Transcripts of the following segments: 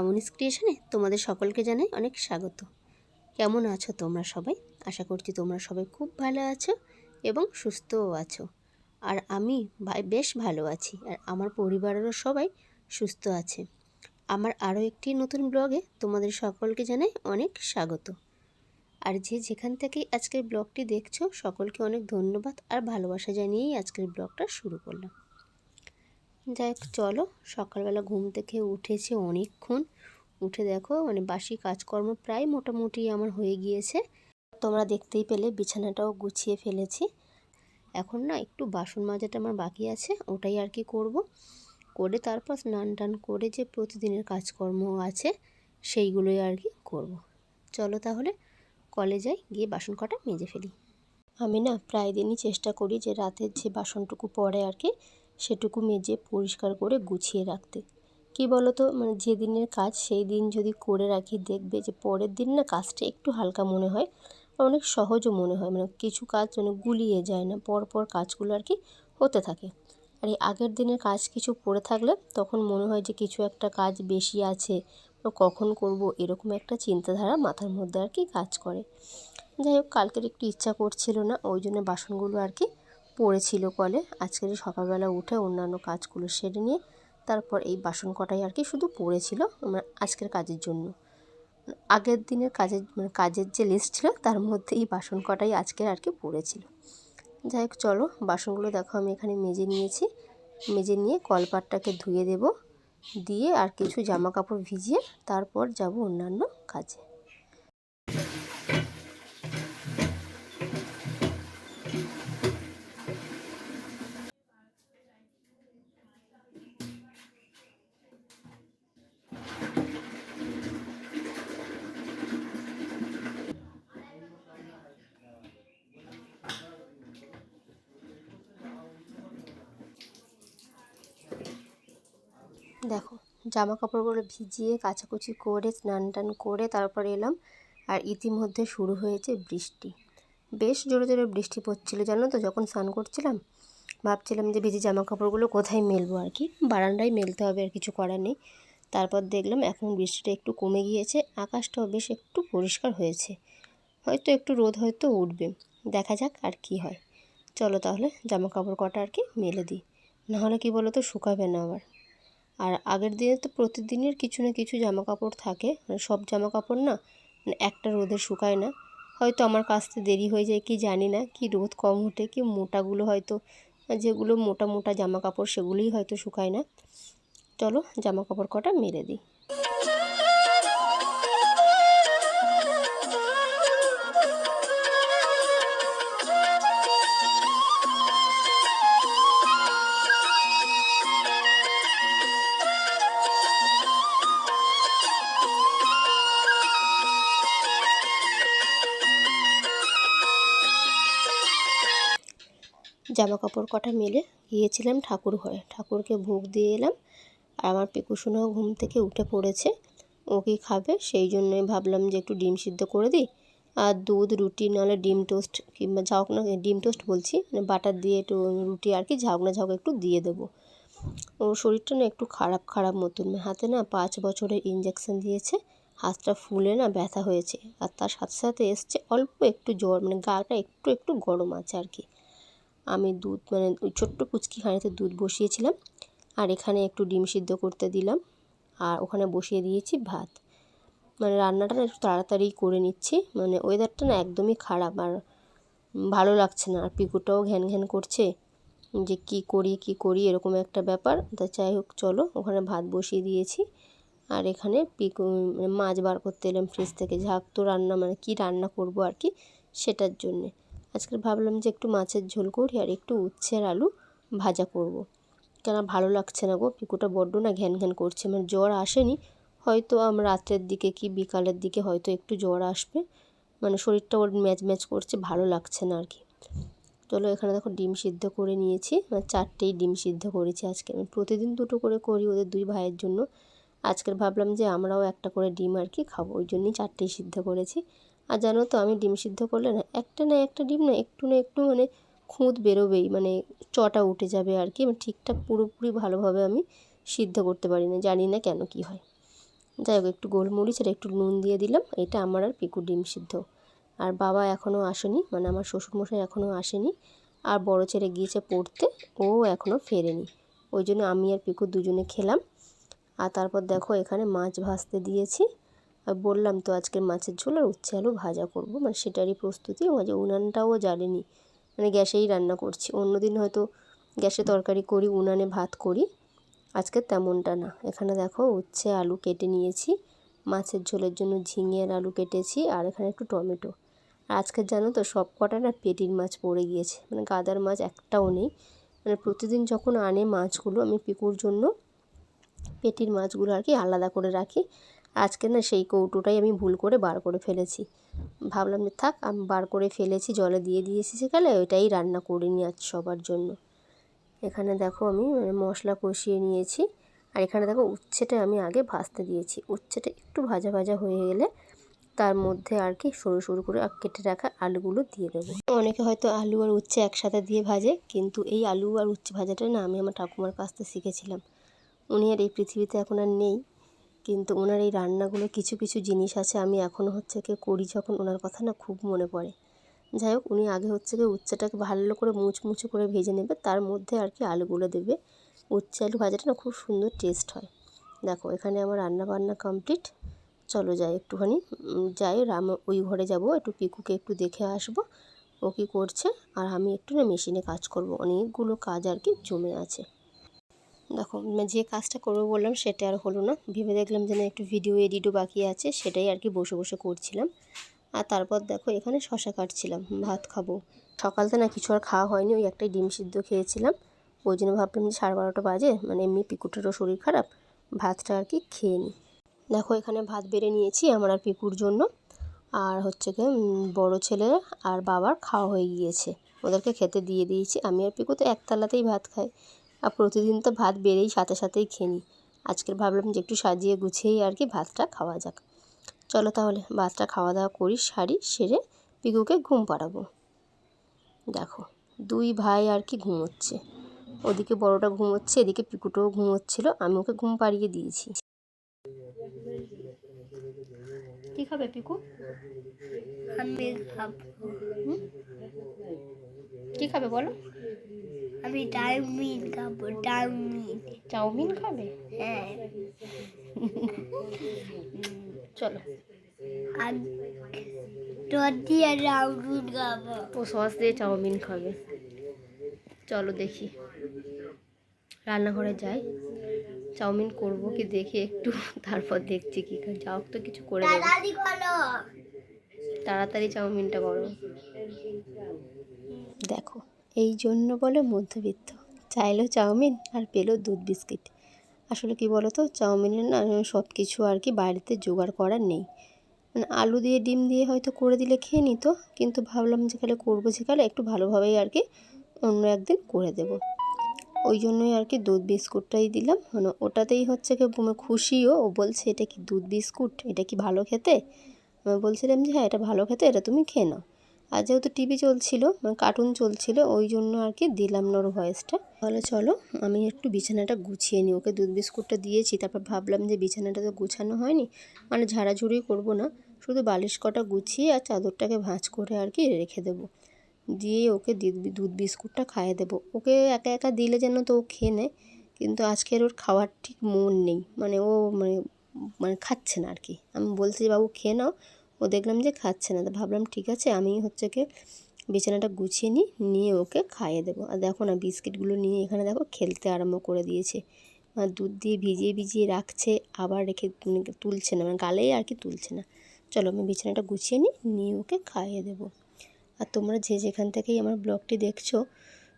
মামুনিস ক্রিয়েশনে তোমাদের সকলকে জানাই অনেক স্বাগত। কেমন আছো তোমরা সবাই? আশা করছি তোমরা সবাই খুব ভালো আছো এবং সুস্থও আছো। আর আমি বেশ ভালো আছি, আর আমার পরিবারেরও সবাই সুস্থ আছে। আমার আরও একটি নতুন ব্লগে তোমাদের সকলকে জানাই অনেক স্বাগত। আর যে যেখান থেকেই আজকের ব্লগটি দেখছো সকলকে অনেক ধন্যবাদ আর ভালোবাসা জানিয়েই আজকের ব্লগটা শুরু করলাম। যাই হোক, চলো, সকালবেলা ঘুম থেকে উঠেছি অনেকক্ষণ। উঠে দেখো বাসি কাজকর্ম প্রায় মোটামুটি আমার হয়ে গিয়েছে। তোমরা দেখতেই পেলে বিছানাটাও গুছিয়ে ফেলেছি। এখন না একটু বাসন মাজাটা আমার বাকি আছে, ওটাই আর কি করব। করে তারপর স্নান টান করে যে প্রতিদিনের কাজকর্ম আছে সেইগুলোই আর কি করব। চলো তাহলে কলে যাই, গিয়ে বাসন কটা মেজে ফেলি। আমি না প্রায় দিনই চেষ্টা করি যে রাতের যে বাসনটুকু পড়ে আর কি সেটুকু মেজে পরিষ্কার করে গুছিয়ে রাখতে। কি বলো তো, যেদিনের কাজ সেই দিন যদি করে রাখি, দেখবে যে পরের দিন না কাজটা একটু হালকা মনে হয়, অনেক সহজও মনে হয়। কিছু কাজ গুলিয়ে যায় না, পর কাজগুলো আর কি হতে থাকে। আর এই আগের দিনের কাজ কিছু পড়ে থাকলে তখন মনে হয় যে কিছু একটা কাজ বেশি আছে, কখন করব, এরকম একটা চিন্তাধারা মাথার মধ্যে আর কি কাজ করে। যাই হোক, কালকের একটু ইচ্ছা করছিল না, ওই জন্য বাসনগুলো আর কি পড়েছিল কলে। আজকের সকালবেলা উঠে অন্যান্য কাজগুলো সেরে নিয়ে তারপর এই বাসন কটাই আর কি শুধু পড়েছিল আজকের কাজের জন্য। আগের দিনের কাজের যে লিস্ট ছিল তার মধ্যে এই বাসন কটাই আজকের আর কি পড়েছিল। যাই হোক, চলো, বাসনগুলো দেখো আমি এখানে মেজে নিয়েছি। মেজে নিয়ে কলপাটটাকে ধুয়ে দেব, দিয়ে আর কিছু জামা কাপড় ভিজিয়ে তারপর যাব অন্যান্য কাজে। দেখো, জামা কাপড়গুলো ভিজিয়ে কাচাকুচি করে স্নান টান করে তারপর এলাম, আর ইতিমধ্যে শুরু হয়েছে বৃষ্টি। বেশ জোরে জোরে বৃষ্টি পড়ছিলো জানো তো। যখন স্নান করছিলাম ভাবছিলাম যে ভিজে জামা কাপড়গুলো কোথায় মেলবো আর কি, বারান্দায় মেলতে হবে, আর কিছু করার নেই। তারপর দেখলাম এখন বৃষ্টিটা একটু কমে গিয়েছে, আকাশটাও বেশ একটু পরিষ্কার হয়েছে, হয়তো একটু রোদ হয়তো উঠবে, দেখা যাক আর কি হয়। চলো তাহলে জামা কাপড় কটা আর কি মেলে দিই, নাহলে কি বলো তো শুকাবে না আবার। আর আগের দিনে তো প্রতিদিনের কিছু না কিছু জামা কাপড় থাকে, সব জামা কাপড় না একটা রোদে শুকায় না। হয়তো আমার কাচতে দেরি হয়ে যায় কি জানি না, কি রোদ কম ওঠে, কি মোটাগুলো হয়তো, যেগুলো মোটা মোটা জামা কাপড় সেগুলোই হয়তো শুকায় না। চলো জামা কাপড় কটা মেলে দিই। জামা কাপড় কটা মেলে গিয়েছিলাম ঠাকুর ঘরে, ঠাকুরকে ভোগ দিয়ে এলাম। আর আমার পিকুসোনাও ঘুম থেকে উঠে পড়েছে, ও কি খাবে সেই জন্যই ভাবলাম যে একটু ডিম সিদ্ধ করে দিই, আর দুধ রুটি নাহলে ডিম টোস্ট, কিংবা ঝাউক না, ডিম টোস্ট বলছি, বাটার দিয়ে একটু রুটি আর কি ঝাউক না ঝাউক একটু দিয়ে দেবো। ওর শরীরটা না একটু খারাপ খারাপ মতন, হাতে না 5 বছরের ইঞ্জেকশন দিয়েছে, হাতটা ফুলে না ব্যথা হয়েছে, আর তার সাথে সাথে এসছে অল্প একটু জ্বর, গাটা একটু একটু গরম আছে আর কি। আমি দুধ ওই ছোট্ট কুচকি হাঁড়িতে দুধ বসিয়েছিলাম, আর এখানে একটু ডিম সিদ্ধ করতে দিলাম, আর ওখানে বসিয়ে দিয়েছি ভাত। রান্নাটা না একটু তাড়াতাড়ি করে নিচ্ছি, ওয়েদারটা না একদমই খারাপ, আর ভালো লাগছে না। আর পিকুটাও ঘ্যান ঘ্যান করছে যে কি করি এরকম একটা ব্যাপার। তা যাই হোক, চলো, ওখানে ভাত বসিয়ে দিয়েছি, আর এখানে মাছ বার করতে এলাম ফ্রিজ থেকে। ঝাঁক তো রান্না কি রান্না করব আর কি, সেটার জন্যে আজকে ভাবলাম যে একটু মাছের ঝোল করি আর একটু উচ্ছে আর আলু ভাজা করব। কেন ভালো লাগছে না গো, পিকুটা বড্ড না ঘ্যান ঘ্যান করছে। জ্বর আসেনি, হয়তো রাত্রের দিকে কি বিকালের দিকে হয়তো একটু জ্বর আসবে, শরীরটা ওর ম্যাচ ম্যাচ করছে, ভালো লাগছে না আর কি। চলো, এখানে দেখো ডিম সিদ্ধ করে নিয়েছি, 4টেই ডিম সিদ্ধ করেছি আজকে। আমি প্রতিদিন 2টো করে করি ওদের 2 ভাইয়ের জন্য, আজকের ভাবলাম যে আমরাও একটা করে ডিম আর কি খাবো, ওই জন্যই 4টেই সিদ্ধ করেছি। আর জানো তো, আমি ডিম সিদ্ধ করলে না একটা ডিম না একটু খুঁত বেরোবেই, চটা উঠে যাবে আর কি, ঠিকঠাক পুরোপুরি ভালোভাবে আমি সিদ্ধ করতে পারি না, জানি না কেন কি হয়। যাই হোক, একটু গোলমরিচ আর একটু নুন দিয়ে দিলাম। এটা আমার আর পিকুর ডিম সিদ্ধ। আর বাবা এখনও আসেনি, মানে আমার শ্বশুরমশাই এখনও আসেনি। আর বড় ছেলে গিয়েছে পড়তে, ও এখনও ফেরেনি। ওই জন্য আমি আর পিকু দুজনে খেলাম। আর তারপর দেখো এখানে মাছ ভাজতে দিয়েছি। আর বললাম তো আজকে মাছের ঝোল আর উচ্ছে আলু ভাজা করব, মানে সেটারই প্রস্তুতি। যে উনানটাও জ্বালেনি, মানে গ্যাসেই রান্না করছি। অন্যদিন হয়তো গ্যাসে তরকারি করি, উনানে ভাত করি, আজকে তেমনটা না। এখানে দেখো উচ্ছে আলু কেটে নিয়েছি, মাছের ঝোলের জন্য ঝিঙে আর আলু কেটেছি, আর এখানে একটু টমেটো। আর আজকে জানো তো সব কটা না পেটির মাছ পড়ে গিয়েছে, মানে গাদার মাছ একটাও নেই। মানে প্রতিদিন যখন আনে মাছগুলো আমি পিকুর জন্য পেটির মাছগুলো আর কি আলাদা করে রাখি। আজকে না সেই কৌটোটাই আমি ভুল করে বার করে ফেলেছি। ভাবলাম যে থাক, আমি বার করে ফেলেছি, জলে দিয়ে দিয়েছি সেকালে, ওইটাই রান্না করে নিই আজ সবার জন্য। এখানে দেখো আমি মশলা কষিয়ে নিয়েছি। আর এখানে দেখো উচ্ছেটা আমি আগে ভাজতে দিয়েছি। উচ্ছেটা একটু ভাজা ভাজা হয়ে গেলে তার মধ্যে আর কি সরু সরু করে কেটে রাখা আলুগুলো দিয়ে দেবো। অনেকে হয়তো আলু আর উচ্ছে একসাথে দিয়ে ভাজে, কিন্তু এই আলু আর উচ্ছে ভাজাটা না আমি আমার ঠাকুমার কাছ থেকে শিখেছিলাম। উনি আর এই পৃথিবীতে এখন আর নেই, কিন্তু ওনার এই রান্নাগুলো কিছু কিছু জিনিস আছে আমি এখনও করি, যখন ওনার কথা না খুব মনে পড়ে। যাই হোক, উনি আগে উচ্ছেটাকে ভালো করে মুচমুচে করে ভেজে নেবে, তার মধ্যে আর কি আলুগুলো দেবে। উচ্ছে আলু ভাজাটা না খুব সুন্দর টেস্ট হয়। দেখো এখানে আমার রান্না বান্না কমপ্লিট। চলো যাই একটুখানি, যাই ওই ঘরে যাব, একটু পিকুকে একটু দেখে আসবো ও কী করছে। আর আমি একটু না মেশিনে কাজ করব, অনেকগুলো কাজ আর কি জমে আছে। দেখো যে কাজটা করবো বললাম সেটা আর হলো না, ভেবে দেখলাম যে না একটু ভিডিও এডিটও বাকি আছে, সেটাই আর কি বসে বসে করছিলাম। আর তারপর দেখো এখানে শশা কাটছিলাম, ভাত খাবো। সকালতে না কিছু আর খাওয়া হয়নি, ওই একটাই ডিম সিদ্ধ খেয়েছিলাম। ওই জন্য ভাবলাম যে 12:30 বাজে, মানে এমনি পিকুটারও শরীর খারাপ, ভাতটা আর কি খেয়ে নিই। দেখো এখানে ভাত বেড়ে নিয়েছি আমার আর পিকুর জন্য। আর বড় ছেলে আর বাবার খাওয়া হয়ে গিয়েছে, ওদেরকে খেতে দিয়ে দিয়েছি। আমি আর পিকু তো একতলাতেই ভাত খাই, আর প্রতিদিন তো ভাত বেড়েই সাথে সাথেই খেয়ে নিই। আজকের ভাবলাম যে একটু সাজিয়ে গুছিয়েই আর কি ভাতটা খাওয়া যাক। চলো তাহলে ভাতটা খাওয়া দাওয়া করি, সেরে পিকুকে ঘুম পাড়াবো। দেখো দুই ভাই আর কি ঘুমোচ্ছে, ওদিকে বড়টা ঘুমোচ্ছে, এদিকে পিকুটাও ঘুমোচ্ছিল, আমি ওকে ঘুম পাড়িয়ে দিয়েছি। কি খাবে পিকু? আমি খাবো। কি খাবে বলো? আমি চাউমিন খাবো। চাউমিন। চাউমিন খাবে? হ্যাঁ। চলো। আর দুধ দিয়ে চাউমিন খাবো। ও সস দিয়ে চাউমিন খাবে। চলো দেখি, রান্নাঘরে যাই, চাউমিন করবো কি দেখি একটু, তারপর দেখছি কি যাও তো কিছু করে দেবো। তাড়াতাড়ি করো। তাড়াতাড়ি চাউমিনটা করো। দেখো এই জন্য বলে মধ্যবিত্ত, চাইলো চাউমিন আর পেলো দুধ বিস্কিট। আসলে কি বলো তো, চাউমিনের না সব কিছু আর কি বাড়িতে জোগাড় করার নেই। মানে আলু দিয়ে ডিম দিয়ে হয়তো করে দিলে খেয়ে নিত, কিন্তু ভাবলাম যেখানে করবো সেখানে একটু ভালোভাবেই আর কি অন্য একদিন করে দেব। ওই জন্যই আর কি দুধ বিস্কুটটাই দিলাম, মানে ওটাতেই খুশিও। ও বলছে এটা কি দুধ বিস্কুট, এটা কি ভালো খেতে? আমি বলছিলাম যে হ্যাঁ এটা ভালো খেতে, এটা তুমি খেয়ে নাও। আর যেহেতু টিভি চলছিল, মানে কার্টুন চলছিল, ওই জন্য আর কি দিলাম না ওর ভয়েসটা। তাহলে চলো আমি একটু বিছানাটা গুছিয়ে নিই। ওকে দুধ বিস্কুটটা দিয়েছি, তারপর ভাবলাম যে বিছানাটা তো গোছানো হয়নি, মানে ঝাড়াঝুড়ি করবো না, শুধু বালিশ কটা গুছিয়ে আর চাদরটাকে ভাঁজ করে আর কি রেখে দেবো। দিয়ে ওকে দুধ বিস্কুটটা খাইয়ে দেবো। ওকে একা একা দিলে যেন তো ও খেয়ে নেয়, কিন্তু আজকের ওর খাওয়ার ঠিক মন নেই, মানে ও মানে খাচ্ছে না আর কি। আমি বলছি বাবু খেয়ে নাও, ও দেখলাম যে খাচ্ছে না, তো ভাবলাম ঠিক আছে আমি বিছানাটা গুছিয়ে নিয়ে ওকে খাইয়ে দেবো। আর দেখো না বিস্কিটগুলো নিয়ে এখানে দেখো খেলতে আরম্ভ করে দিয়েছে, মানে দুধ দিয়ে ভিজিয়ে ভিজিয়ে রাখছে, আবার রেখে তুলছে না, মানে গালেই আর কি তুলছে না। চলো আমি বিছানাটা গুছিয়ে নিয়ে ওকে খাইয়ে দেবো। আর তোমরা যে যেখান থেকেই আমার ব্লগটি দেখছো,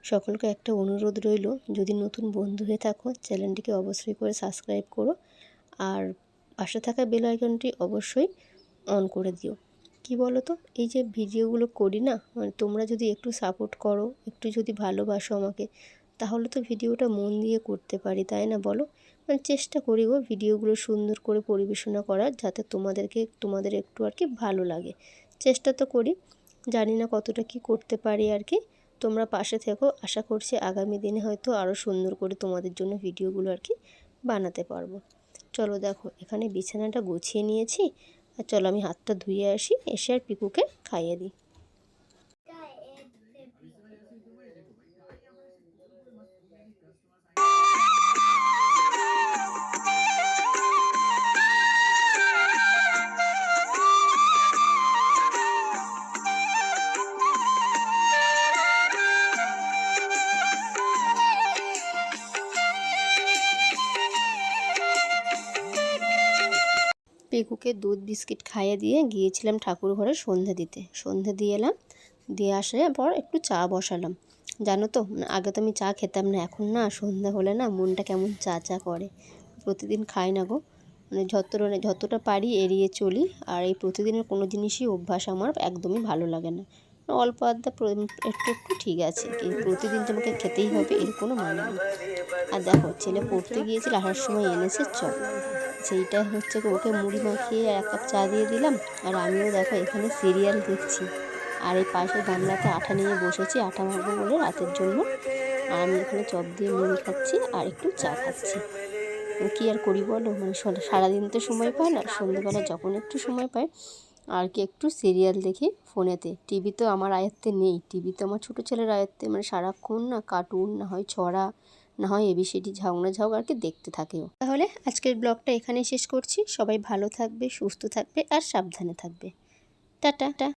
সকলকে একটা অনুরোধ রইল, যদি নতুন বন্ধু হয়ে থাকো চ্যানেলটিকে অবশ্যই করে সাবস্ক্রাইব করো, আর পাশে থাকা বেল আইকনটি অবশ্যই অন করে দিও। কি বলো তো, এই যে ভিডিওগুলো করি না, মানে তোমরা যদি একটু সাপোর্ট করো, একটু যদি ভালোবাসো আমাকে, তাহলে তো ভিডিওটা মন দিয়ে করতে পারি, তাই না বলো? মানে চেষ্টা করি গো ভিডিওগুলো সুন্দর করে পরিবেশনা করার, যাতে তোমাদের একটু আর কি ভালো লাগে। চেষ্টা তো করি, জানি না কতটা কি করতে পারি আর কি। তোমরা পাশে থেকো, আশা করছি আগামী দিনে হয়তো আরও সুন্দর করে তোমাদের জন্য ভিডিওগুলো আর কি বানাতে পারবো। চলো দেখো এখানে বিছানাটা গুছিয়ে নিয়েছি, আর চলো আমি হাতটা ধুয়ে আসি, এসে আর পিকুকে খাইয়ে দিই। পিকুকে দুধ বিস্কিট খাইয়ে দিয়ে গিয়েছিলাম ঠাকুর ঘরে সন্ধে দিতে। সন্ধে দিয়ে এলাম, দিয়ে আসার পর একটু চা বসালাম। জানো তো আগে তো আমি চা খেতাম না, এখন না সন্ধে হলে না মনটা কেমন চা চা করে। প্রতিদিন খাই না গো, মানে যতটা পারি এড়িয়ে চলি। আর এই প্রতিদিনের কোনো জিনিসই অভ্যাস আমার একদমই ভালো লাগে না। অল্প আধটা একটু একটু ঠিক আছে, কিন্তু প্রতিদিন তোমাকে খেতেই হবে এর কোনো মানে নেই। আর দেখো ছেলে পড়তে গিয়েছিল, আসার সময় এনেছে চপ। সেইটা হচ্ছে ওকে মুড়ি মাখিয়ে আর 1 কাপ চা দিয়ে দিলাম। আর আমিও দেখো এখানে সিরিয়াল দেখছি, আর এই পাশের গামলাতে আটা নিয়ে বসেছি আটা মাখবো বলে রাতের জন্য। আর আমি এখানে চপ দিয়ে মুড়ি খাচ্ছি আর একটু চা খাচ্ছি। কী আর করি বলো, মানে সারাদিন তো সময় পায় না, সন্ধ্যেবেলা যখন একটু সময় পাই আর কি একটু সিরিয়াল দেখি ফোনেতে। টিভি তো আমার আয়ত্তে নেই, টিভি তো আমার ছোটো ছেলের আয়ত্তে, মানে সারাক্ষণ না কার্টুন, না হয় ছড়া, না হয় এবিসিডি ঝাউক না ঝাউক আর কি দেখতে থাকেও। তাহলে আজকের ব্লগটা এখানেই শেষ করছি। সবাই ভালো থাকবে, সুস্থ থাকবে আর সাবধানে থাকবে। টাটা।